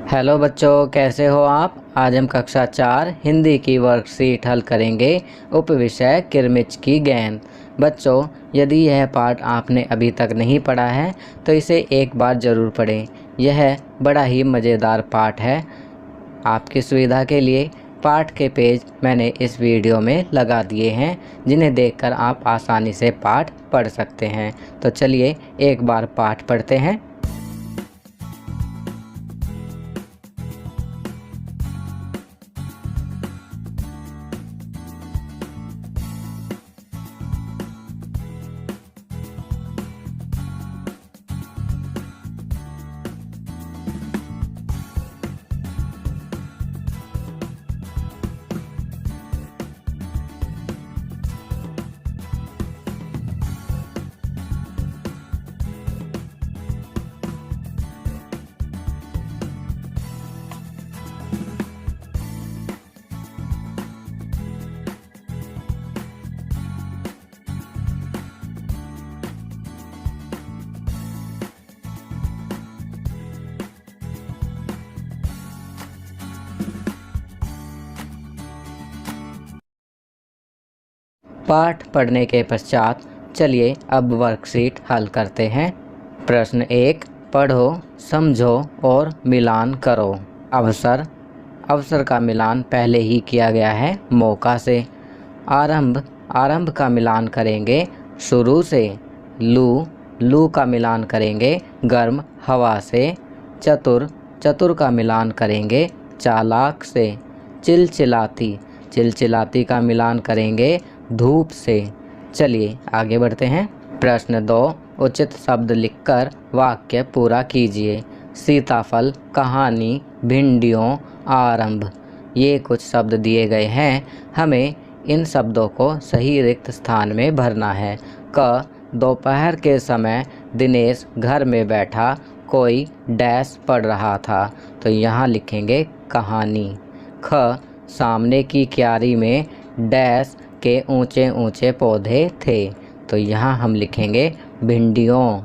Hello बच्चों, कैसे हो आप। आज हम कक्षा 4 हिंदी की वर्कशीट हल करेंगे। उपविषय किरमिच की गेंद। बच्चों, यदि यह पाठ आपने अभी तक नहीं पढ़ा है तो इसे एक बार ज़रूर पढ़ें। यह बड़ा ही मज़ेदार पाठ है। आपकी सुविधा के लिए पाठ के पेज मैंने इस वीडियो में लगा दिए हैं, जिन्हें देखकर आप आसानी से पाठ पढ़ सकते हैं। तो चलिए एक बार पाठ पढ़ते हैं। पाठ पढ़ने के पश्चात चलिए अब वर्कशीट हल करते हैं। प्रश्न 1, पढ़ो, समझो और मिलान करो। अवसर का मिलान पहले ही किया गया है मौका से। आरंभ का मिलान करेंगे शुरू से। लू का मिलान करेंगे गर्म हवा से। चतुर का मिलान करेंगे चालाक से। चिलचिलाती का मिलान करेंगे धूप से। चलिए आगे बढ़ते हैं। प्रश्न 2, उचित शब्द लिखकर वाक्य पूरा कीजिए। सीताफल, कहानी, भिंडियों, आरंभ। ये कुछ शब्द दिए गए हैं, हमें इन शब्दों को सही रिक्त स्थान में भरना है। दोपहर के समय दिनेश घर में बैठा कोई डैश पढ़ रहा था, तो यहाँ लिखेंगे कहानी। सामने की क्यारी में डैश के ऊंचे ऊंचे पौधे थे, तो यहाँ हम लिखेंगे भिंडियों।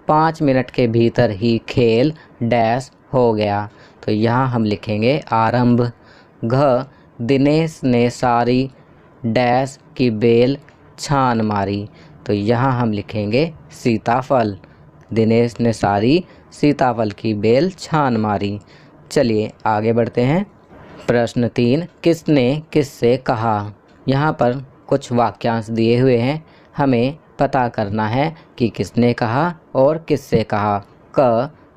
5 मिनट के भीतर ही खेल डैश हो गया, तो यहाँ हम लिखेंगे आरंभ। दिनेश ने सारी डैश की बेल छान मारी, तो यहाँ हम लिखेंगे सीताफल। दिनेश ने सारी सीताफल की बेल छान मारी। चलिए आगे बढ़ते हैं। प्रश्न 3, किसने किससे कहा। यहाँ पर कुछ वाक्यांश दिए हुए हैं, हमें पता करना है कि किसने कहा और किससे कहा।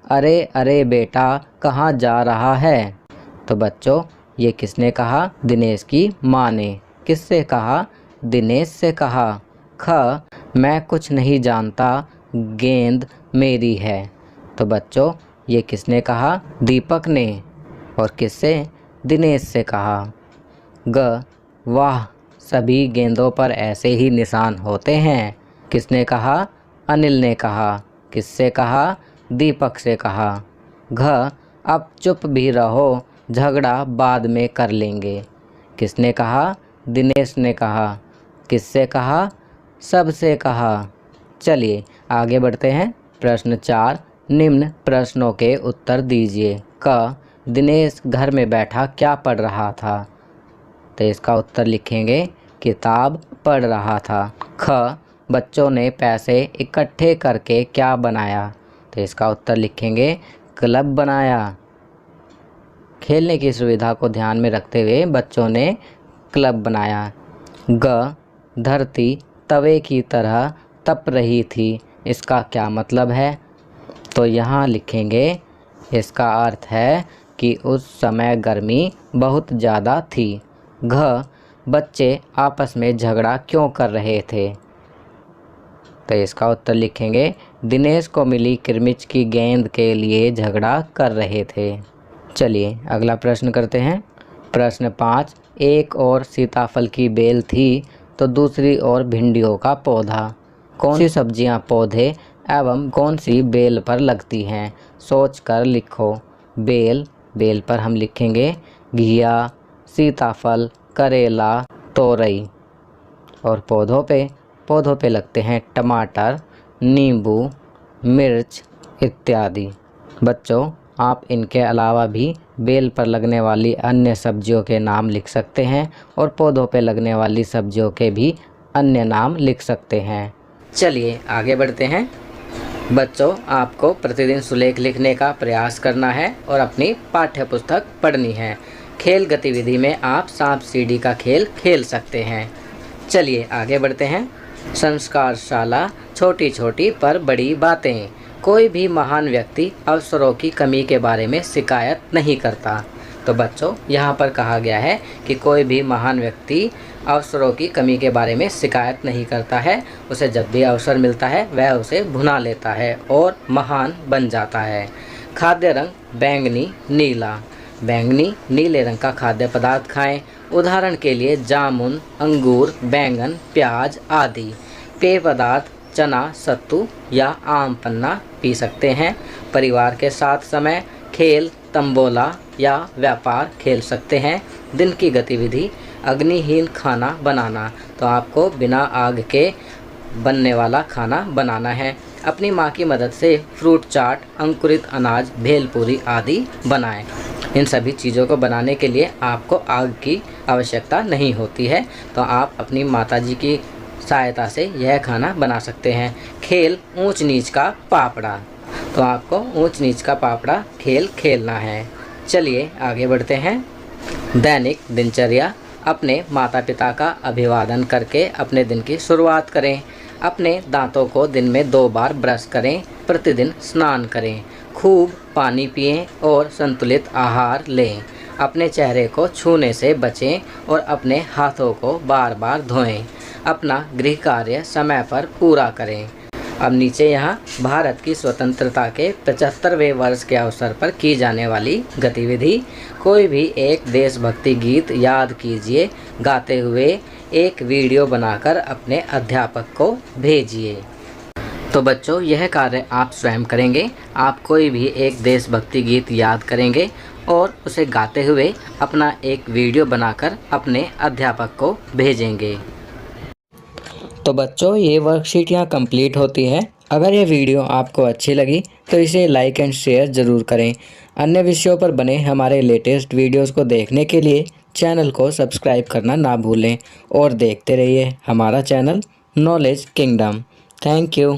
अरे अरे बेटा कहाँ जा रहा है। तो बच्चों, ये किसने कहा, दिनेश की माँ ने। किससे कहा, दिनेश से कहा। मैं कुछ नहीं जानता, गेंद मेरी है। तो बच्चों, ये किसने कहा, दीपक ने। और किससे, दिनेश से कहा। वाह, सभी गेंदों पर ऐसे ही निशान होते हैं। किसने कहा, अनिल ने कहा। किससे कहा, दीपक से कहा। अब चुप भी रहो, झगड़ा बाद में कर लेंगे। किसने कहा, दिनेश ने कहा। किससे कहा, सबसे कहा। चलिए आगे बढ़ते हैं। प्रश्न 4, निम्न प्रश्नों के उत्तर दीजिए। दिनेश घर में बैठा क्या पढ़ रहा था। तो इसका उत्तर लिखेंगे किताब पढ़ रहा था। बच्चों ने पैसे इकट्ठे करके क्या बनाया। तो इसका उत्तर लिखेंगे क्लब बनाया। खेलने की सुविधा को ध्यान में रखते हुए बच्चों ने क्लब बनाया। धरती तवे की तरह तप रही थी, इसका क्या मतलब है। तो यहाँ लिखेंगे, इसका अर्थ है कि उस समय गर्मी बहुत ज़्यादा थी। बच्चे आपस में झगड़ा क्यों कर रहे थे। तो इसका उत्तर लिखेंगे दिनेश को मिली किरमिच की गेंद के लिए झगड़ा कर रहे थे। चलिए अगला प्रश्न करते हैं। प्रश्न 5, एक और सीताफल की बेल थी तो दूसरी ओर भिंडियों का पौधा। कौन सी सब्जियां पौधे एवं कौन सी बेल पर लगती हैं, सोचकर लिखो। बेल पर हम लिखेंगे घिया, सीताफल, करेला, तोरई। और पौधों पे लगते हैं टमाटर, नींबू, मिर्च इत्यादि। बच्चों, आप इनके अलावा भी बेल पर लगने वाली अन्य सब्जियों के नाम लिख सकते हैं और पौधों पर लगने वाली सब्जियों के भी अन्य नाम लिख सकते हैं। चलिए आगे बढ़ते हैं। बच्चों, आपको प्रतिदिन सुलेख लिखने का प्रयास करना है और अपनी पाठ्य पुस्तक पढ़नी है। खेल गतिविधि में आप सांप सीढ़ी का खेल खेल सकते हैं। चलिए आगे बढ़ते हैं। संस्कारशाला, छोटी छोटी पर बड़ी बातें। कोई भी महान व्यक्ति अवसरों की कमी के बारे में शिकायत नहीं करता। तो बच्चों, यहाँ पर कहा गया है कि कोई भी महान व्यक्ति अवसरों की कमी के बारे में शिकायत नहीं करता है। उसे जब भी अवसर मिलता है वह उसे भुना लेता है और महान बन जाता है। खाद्य रंग बैंगनी, नीला। बैंगनी, नीले रंग का खाद्य पदार्थ खाएं। उदाहरण के लिए जामुन, अंगूर, बैंगन, प्याज आदि। पेय पदार्थ चना, सत्तू या आम पन्ना पी सकते हैं। परिवार के साथ समय, खेल, तंबोला या व्यापार खेल सकते हैं। दिन की गतिविधि अग्निहीन खाना बनाना। तो आपको बिना आग के बनने वाला खाना बनाना है। अपनी माँ की मदद से फ्रूट चाट, अंकुरित अनाज, भेलपूरी आदि बनाएं। इन सभी चीज़ों को बनाने के लिए आपको आग की आवश्यकता नहीं होती है, तो आप अपनी माताजी की सहायता से यह खाना बना सकते हैं। खेल ऊंच नीच का पापड़ा। तो आपको ऊंच नीच का पापड़ा खेल खेलना है। चलिए आगे बढ़ते हैं। दैनिक दिनचर्या। अपने माता पिता का अभिवादन करके अपने दिन की शुरुआत करें। अपने दांतों को दिन में 2 बार ब्रश करें। प्रतिदिन स्नान करें। खूब पानी पिएं और संतुलित आहार लें। अपने चेहरे को छूने से बचें और अपने हाथों को बार बार धोएं। अपना गृह कार्य समय पर पूरा करें। अब नीचे यहाँ भारत की स्वतंत्रता के 75वें वर्ष के अवसर पर की जाने वाली गतिविधि। कोई भी एक देशभक्ति गीत याद कीजिए। गाते हुए एक वीडियो बनाकर अपने अध्यापक को भेजिए। तो बच्चों, यह कार्य आप स्वयं करेंगे। आप कोई भी एक देशभक्ति गीत याद करेंगे और उसे गाते हुए अपना एक वीडियो बनाकर अपने अध्यापक को भेजेंगे। तो बच्चों, ये वर्कशीट यहाँ कंप्लीट होती है। अगर ये वीडियो आपको अच्छी लगी तो इसे लाइक एंड शेयर ज़रूर करें। अन्य विषयों पर बने हमारे लेटेस्ट वीडियोस को देखने के लिए चैनल को सब्सक्राइब करना ना भूलें और देखते रहिए हमारा channel knowledge kingdom. Thank you.